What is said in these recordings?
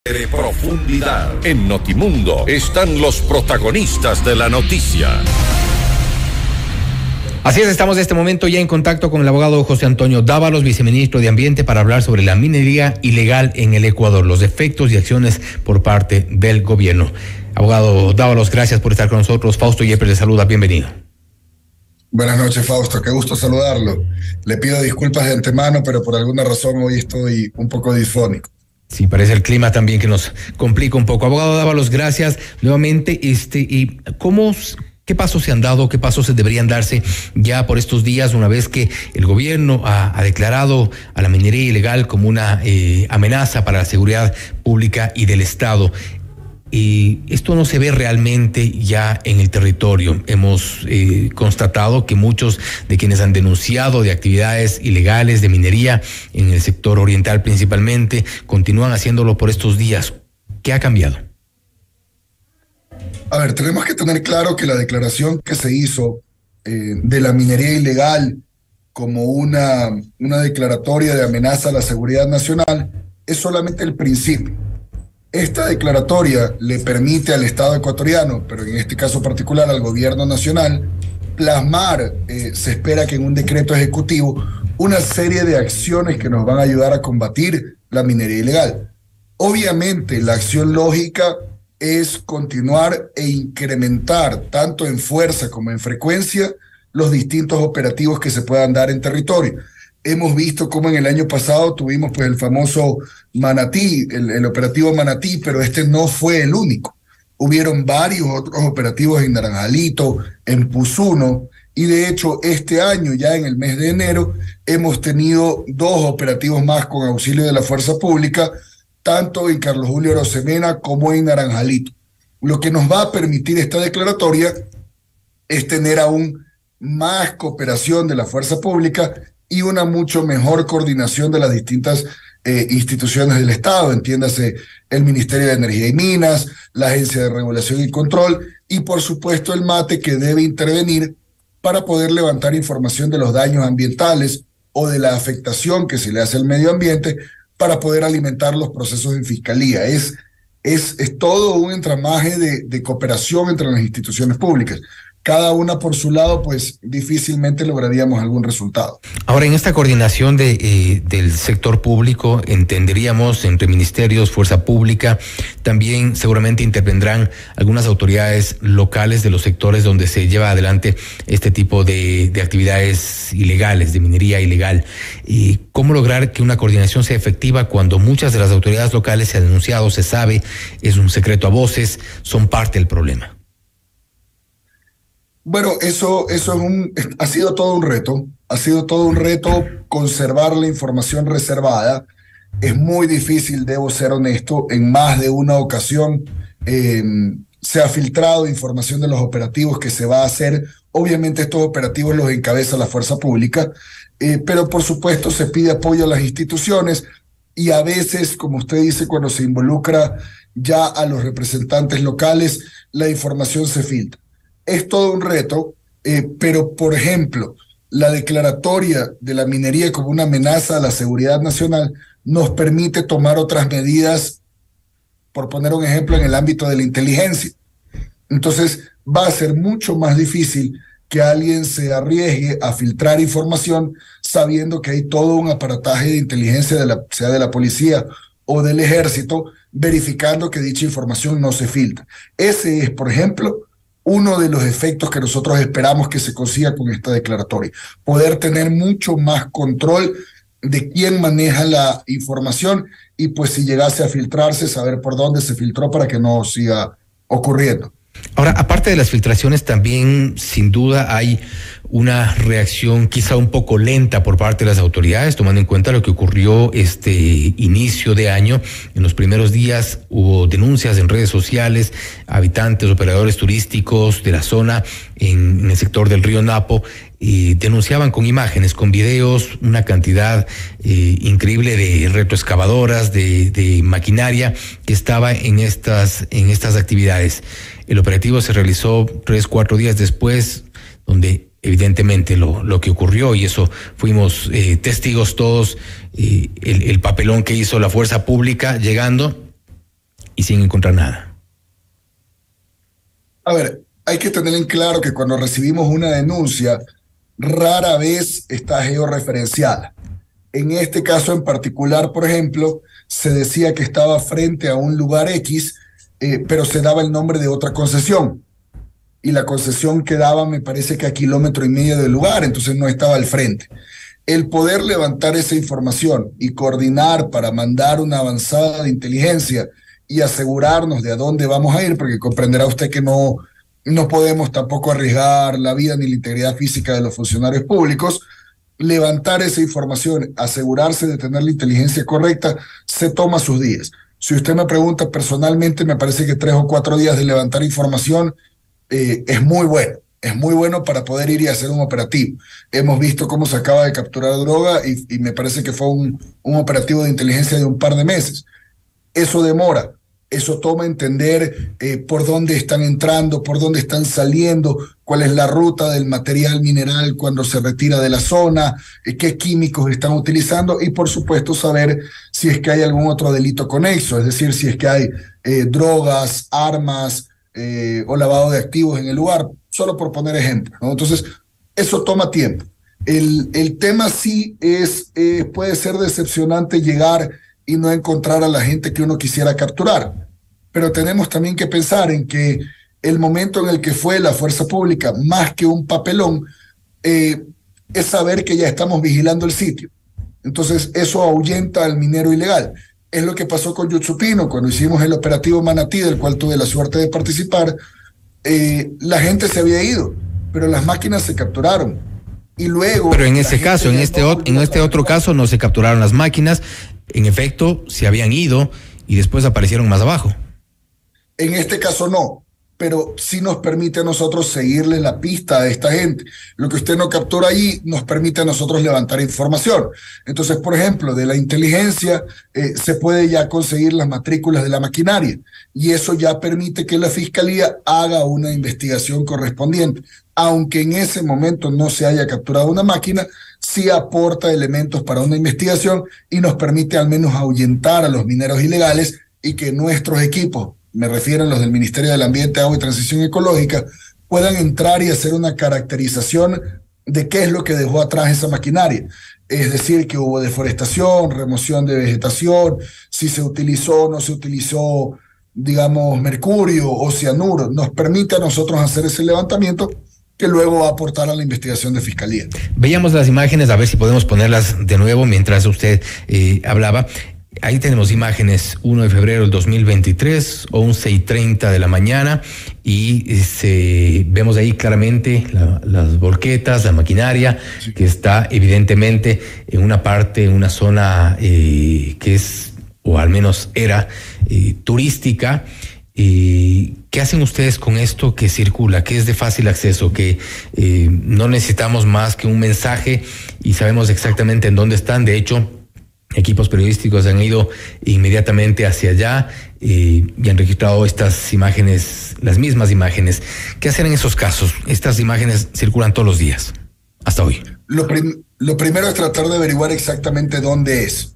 De profundidad. En Notimundo están los protagonistas de la noticia. Así es, estamos en este momento ya en contacto con el abogado José Antonio Dávalos, viceministro de Ambiente, para hablar sobre la minería ilegal en el Ecuador, los efectos y acciones por parte del gobierno. Abogado Dávalos, gracias por estar con nosotros. Fausto Yepes le saluda, bienvenido. Buenas noches, Fausto, qué gusto saludarlo. Le pido disculpas de antemano, pero por alguna razón hoy estoy un poco disfónico. Sí, parece el clima también que nos complica un poco. Abogado Dávalos, gracias nuevamente. ¿Qué pasos se han dado? ¿Qué pasos se deberían darse ya por estos días, una vez que el gobierno ha declarado a la minería ilegal como una amenaza para la seguridad pública y del Estado? Y esto no se ve realmente ya en el territorio. Hemos constatado que muchos de quienes han denunciado de actividades ilegales de minería en el sector oriental principalmente continúan haciéndolo por estos días. ¿Qué ha cambiado? A ver, tenemos que tener claro que la declaración que se hizo de la minería ilegal como una declaratoria de amenaza a la seguridad nacional es solamente el principio. Esta declaratoria le permite al Estado ecuatoriano, pero en este caso particular al gobierno nacional, plasmar, se espera que en un decreto ejecutivo, una serie de acciones que nos van a ayudar a combatir la minería ilegal. Obviamente, la acción lógica es continuar e incrementar, tanto en fuerza como en frecuencia, los distintos operativos que se puedan dar en territorio. Hemos visto cómo en el año pasado tuvimos pues el famoso Manatí, el operativo Manatí, pero este no fue el único. Hubieron varios otros operativos en Naranjalito, en Puzuno, y de hecho este año, ya en el mes de enero, hemos tenido 2 operativos más con auxilio de la fuerza pública, tanto en Carlos Julio Arosemena como en Naranjalito. Lo que nos va a permitir esta declaratoria es tener aún más cooperación de la fuerza pública y una mucho mejor coordinación de las distintas instituciones del Estado, entiéndase el Ministerio de Energía y Minas, la Agencia de Regulación y Control y por supuesto el MATE, que debe intervenir para poder levantar información de los daños ambientales o de la afectación que se le hace al medio ambiente para poder alimentar los procesos en fiscalía. Es todo un entramaje de cooperación entre las instituciones públicas. Cada una por su lado, pues difícilmente lograríamos algún resultado. Ahora, en esta coordinación del sector público, entenderíamos entre ministerios, fuerza pública, también seguramente intervendrán algunas autoridades locales de los sectores donde se lleva adelante este tipo de actividades ilegales, de minería ilegal. ¿Cómo lograr que una coordinación sea efectiva cuando muchas de las autoridades locales se ha denunciado, se sabe, es un secreto a voces, son parte del problema? Bueno, eso ha sido todo un reto. Ha sido todo un reto conservar la información reservada. Es muy difícil, debo ser honesto. En más de una ocasión se ha filtrado información de los operativos que se va a hacer. Obviamente estos operativos los encabeza la fuerza pública, pero por supuesto se pide apoyo a las instituciones y a veces, como usted dice, cuando se involucra ya a los representantes locales, la información se filtra. Es todo un reto, pero por ejemplo, la declaratoria de la minería como una amenaza a la seguridad nacional nos permite tomar otras medidas, por poner un ejemplo, en el ámbito de la inteligencia. Entonces va a ser mucho más difícil que alguien se arriesgue a filtrar información sabiendo que hay todo un aparataje de inteligencia, sea de la policía o del ejército, verificando que dicha información no se filtra. Ese es, por ejemplo, uno de los efectos que nosotros esperamos que se consiga con esta declaratoria. Poder tener mucho más control de quién maneja la información y pues si llegase a filtrarse, saber por dónde se filtró para que no siga ocurriendo. Ahora, aparte de las filtraciones, también sin duda hay una reacción quizá un poco lenta por parte de las autoridades, tomando en cuenta lo que ocurrió este inicio de año. En los primeros días hubo denuncias en redes sociales, habitantes, operadores turísticos de la zona en el sector del río Napo, denunciaban con imágenes, con videos, una cantidad increíble de retroexcavadoras, de maquinaria que estaba en estas actividades. El operativo se realizó 3-4 días después, donde evidentemente lo que ocurrió, y eso fuimos testigos todos, el papelón que hizo la fuerza pública llegando y sin encontrar nada. A ver, hay que tener en claro que cuando recibimos una denuncia, rara vez está georreferenciada. En este caso en particular, por ejemplo, se decía que estaba frente a un lugar X, pero se daba el nombre de otra concesión. Y la concesión quedaba, me parece que a 1,5 kilómetros del lugar, entonces no estaba al frente. El poder levantar esa información y coordinar para mandar una avanzada de inteligencia y asegurarnos de a dónde vamos a ir, porque comprenderá usted que no podemos tampoco arriesgar la vida ni la integridad física de los funcionarios públicos. Levantar esa información, asegurarse de tener la inteligencia correcta, se toma sus días. Si usted me pregunta personalmente, me parece que 3 o 4 días de levantar información es muy bueno para poder ir y hacer un operativo. Hemos visto cómo se acaba de capturar droga y me parece que fue un operativo de inteligencia de un par de meses. Eso demora. Eso toma entender por dónde están entrando, por dónde están saliendo, cuál es la ruta del material mineral cuando se retira de la zona, qué químicos están utilizando y por supuesto saber si es que hay algún otro delito conexo, es decir, si es que hay drogas, armas o lavado de activos en el lugar, solo por poner ejemplos, ¿no? Entonces, eso toma tiempo. El tema sí puede ser decepcionante llegar y no encontrar a la gente que uno quisiera capturar. Pero tenemos también que pensar en que el momento en el que fue la fuerza pública, más que un papelón, es saber que ya estamos vigilando el sitio. Entonces eso ahuyenta al minero ilegal. Es lo que pasó con Yutsupino cuando hicimos el operativo Manatí, del cual tuve la suerte de participar. La gente se había ido, pero las máquinas se capturaron. Y luego... Pero en ese caso, en este otro caso no se capturaron las máquinas. En efecto, se habían ido y después aparecieron más abajo. En este caso no, pero sí nos permite a nosotros seguirle la pista a esta gente. Lo que usted no captura allí nos permite a nosotros levantar información. Entonces, por ejemplo, de la inteligencia se puede ya conseguir las matrículas de la maquinaria y eso ya permite que la fiscalía haga una investigación correspondiente. Aunque en ese momento no se haya capturado una máquina, sí aporta elementos para una investigación y nos permite al menos ahuyentar a los mineros ilegales y que nuestros equipos, me refiero a los del Ministerio del Ambiente, Agua y Transición Ecológica, puedan entrar y hacer una caracterización de qué es lo que dejó atrás esa maquinaria. Es decir, que hubo deforestación, remoción de vegetación, si se utilizó o no se utilizó, digamos, mercurio o cianuro. Nos permite a nosotros hacer ese levantamiento que luego va a aportar a la investigación de fiscalía. Veíamos las imágenes, a ver si podemos ponerlas de nuevo mientras usted hablaba. Ahí tenemos imágenes, 1 de febrero del 2023, 11:30 de la mañana, y vemos ahí claramente las volquetas, la maquinaria, sí, que está evidentemente en una parte, en una zona que es, o al menos era, turística. ¿Qué hacen ustedes con esto que circula, que es de fácil acceso, que no necesitamos más que un mensaje y sabemos exactamente en dónde están? De hecho, equipos periodísticos han ido inmediatamente hacia allá y han registrado estas imágenes, las mismas imágenes. ¿Qué hacer en esos casos? Estas imágenes circulan todos los días, hasta hoy. Lo primero es tratar de averiguar exactamente dónde es.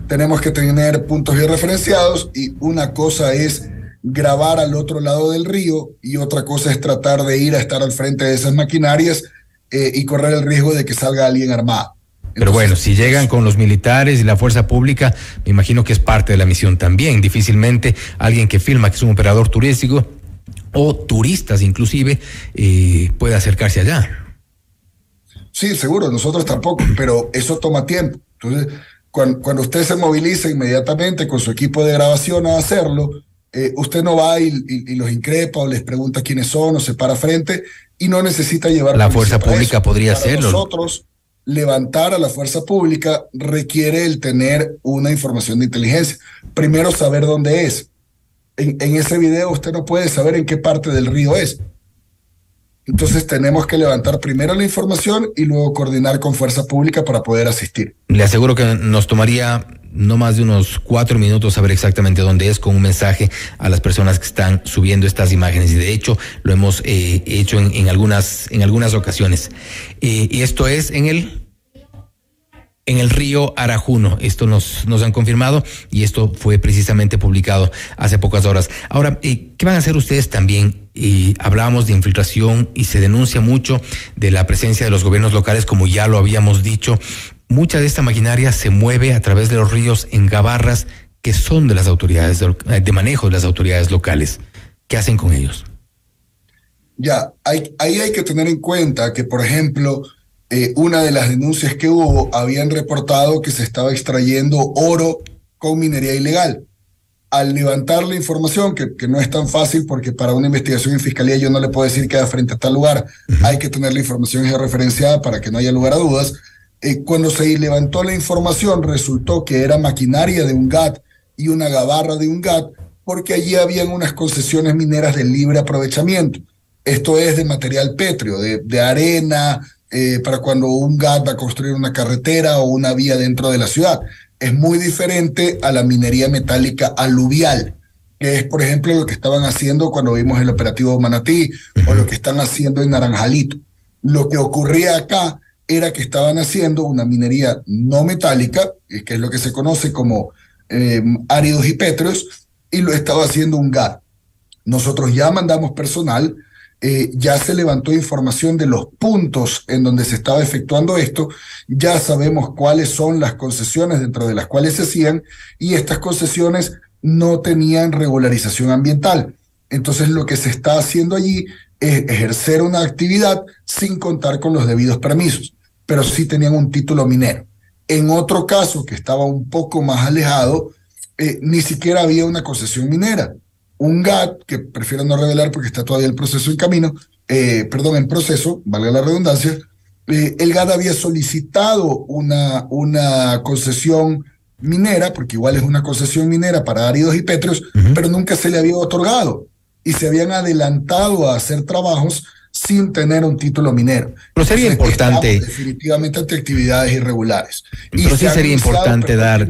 Tenemos que tener puntos georreferenciados y una cosa es grabar al otro lado del río y otra cosa es tratar de ir a estar al frente de esas maquinarias y correr el riesgo de que salga alguien armado. Pero bueno, si llegan con los militares y la fuerza pública, me imagino que es parte de la misión también. Difícilmente alguien que filma que es un operador turístico o turistas inclusive puede acercarse allá. Sí, seguro, nosotros tampoco, pero eso toma tiempo. Entonces, cuando usted se moviliza inmediatamente con su equipo de grabación a hacerlo, usted no va y los increpa o les pregunta quiénes son o se para frente y no necesita llevar... La fuerza pública podría hacerlo. Nosotros, levantar a la fuerza pública requiere el tener una información de inteligencia. Primero, saber dónde es. En ese video usted no puede saber en qué parte del río es. Entonces tenemos que levantar primero la información y luego coordinar con fuerza pública para poder asistir. Le aseguro que nos tomaría no más de unos 4 minutos saber exactamente dónde es, con un mensaje a las personas que están subiendo estas imágenes, y de hecho lo hemos hecho en algunas ocasiones. Y esto es en el en el río Arajuno. Esto nos han confirmado y esto fue precisamente publicado hace pocas horas. Ahora, ¿qué van a hacer ustedes también? Hablábamos de infiltración y se denuncia mucho de la presencia de los gobiernos locales, como ya lo habíamos dicho. Mucha de esta maquinaria se mueve a través de los ríos en gabarras que son de las autoridades de manejo de las autoridades locales. ¿Qué hacen con ellos? Ya, ahí hay que tener en cuenta que, por ejemplo, una de las denuncias que hubo, habían reportado que se estaba extrayendo oro con minería ilegal. Al levantar la información, que no es tan fácil porque para una investigación en fiscalía yo no le puedo decir que da frente a tal lugar, hay que tener la información georreferenciada para que no haya lugar a dudas. Cuando se levantó la información, resultó que era maquinaria de un GAT y una gabarra de un GAT, porque allí habían unas concesiones mineras de libre aprovechamiento. Esto es de material pétreo, de arena, para cuando un GAT va a construir una carretera o una vía dentro de la ciudad. Es muy diferente a la minería metálica aluvial, que es, por ejemplo, lo que estaban haciendo cuando vimos el operativo Manatí, o lo que están haciendo en Naranjalito. Lo que ocurría acá era que estaban haciendo una minería no metálica, que es lo que se conoce como áridos y pétreos, y lo estaba haciendo un GAT. Nosotros ya mandamos personal, ya se levantó información de los puntos en donde se estaba efectuando esto, ya sabemos cuáles son las concesiones dentro de las cuales se hacían, y estas concesiones no tenían regularización ambiental. Entonces lo que se está haciendo allí es ejercer una actividad sin contar con los debidos permisos, pero sí tenían un título minero. En otro caso, que estaba un poco más alejado, ni siquiera había una concesión minera. Un GAT, que prefiero no revelar porque está todavía el proceso en camino, en proceso, valga la redundancia, el GAT había solicitado una concesión minera, porque igual es una concesión minera para áridos y pétreos, pero nunca se le había otorgado, y se habían adelantado a hacer trabajos sin tener un título minero. Pero sería importante, definitivamente, ante actividades irregulares. Pero sí sería importante dar...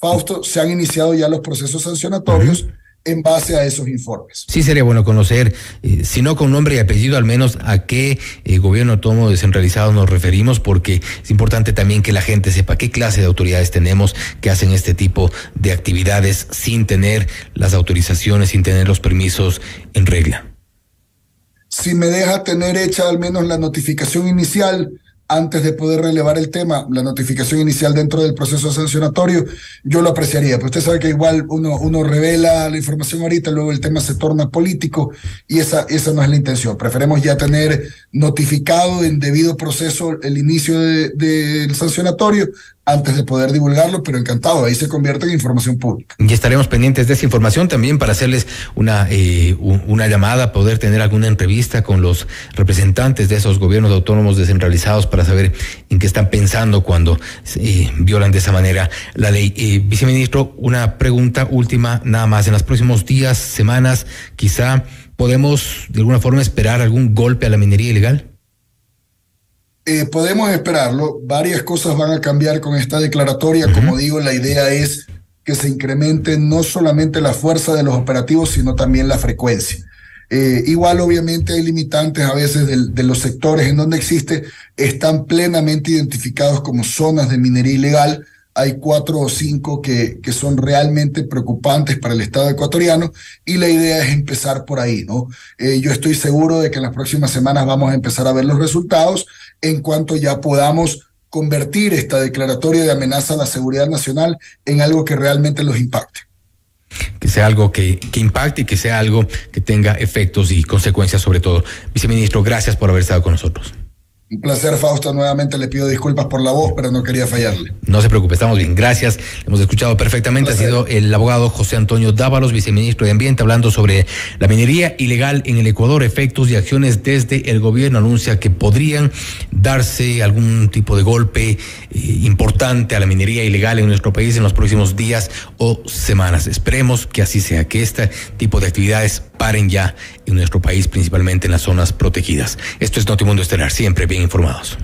Fausto, se han iniciado ya los procesos sancionatorios en base a esos informes. Sí sería bueno conocer, si no con nombre y apellido, al menos a qué gobierno autónomo descentralizado nos referimos, porque es importante también que la gente sepa qué clase de autoridades tenemos que hacen este tipo de actividades sin tener las autorizaciones, sin tener los permisos en regla. Si me deja tener hecha al menos la notificación inicial, antes de poder relevar el tema, la notificación inicial dentro del proceso sancionatorio, yo lo apreciaría. Pero usted sabe que igual uno revela la información ahorita, luego el tema se torna político, y esa no es la intención. Preferemos ya tener notificado en debido proceso el inicio del sancionatorio antes de poder divulgarlo, pero encantado, ahí se convierte en información pública. Y estaremos pendientes de esa información también para hacerles una llamada, poder tener alguna entrevista con los representantes de esos gobiernos autónomos descentralizados para saber en qué están pensando cuando violan de esa manera la ley. Viceministro, una pregunta última nada más. En los próximos días, semanas, quizá podemos de alguna forma esperar algún golpe a la minería ilegal. Podemos esperarlo. Varias cosas van a cambiar con esta declaratoria. Como digo, la idea es que se incremente no solamente la fuerza de los operativos, sino también la frecuencia. Igual, obviamente, hay limitantes a veces de los sectores en donde existe, están plenamente identificados como zonas de minería ilegal. Hay 4 o 5 que son realmente preocupantes para el Estado ecuatoriano, y la idea es empezar por ahí, ¿no? Yo estoy seguro de que en las próximas semanas vamos a empezar a ver los resultados en cuanto ya podamos convertir esta declaratoria de amenaza a la seguridad nacional en algo que realmente los impacte. Que sea algo que impacte y que sea algo que tenga efectos y consecuencias sobre todo. Viceministro, gracias por haber estado con nosotros. Un placer, Fausto. Nuevamente le pido disculpas por la voz, pero no quería fallarle. No se preocupe, estamos bien. Gracias. Hemos escuchado perfectamente. Ha sido el abogado José Antonio Dávalos, viceministro de Ambiente, hablando sobre la minería ilegal en el Ecuador, efectos y acciones desde el gobierno. Anuncia que podrían darse algún tipo de golpe importante a la minería ilegal en nuestro país en los próximos días o semanas. Esperemos que así sea, que este tipo de actividades paren ya en nuestro país, principalmente en las zonas protegidas. Esto es Notimundo Estelar, siempre bien informados.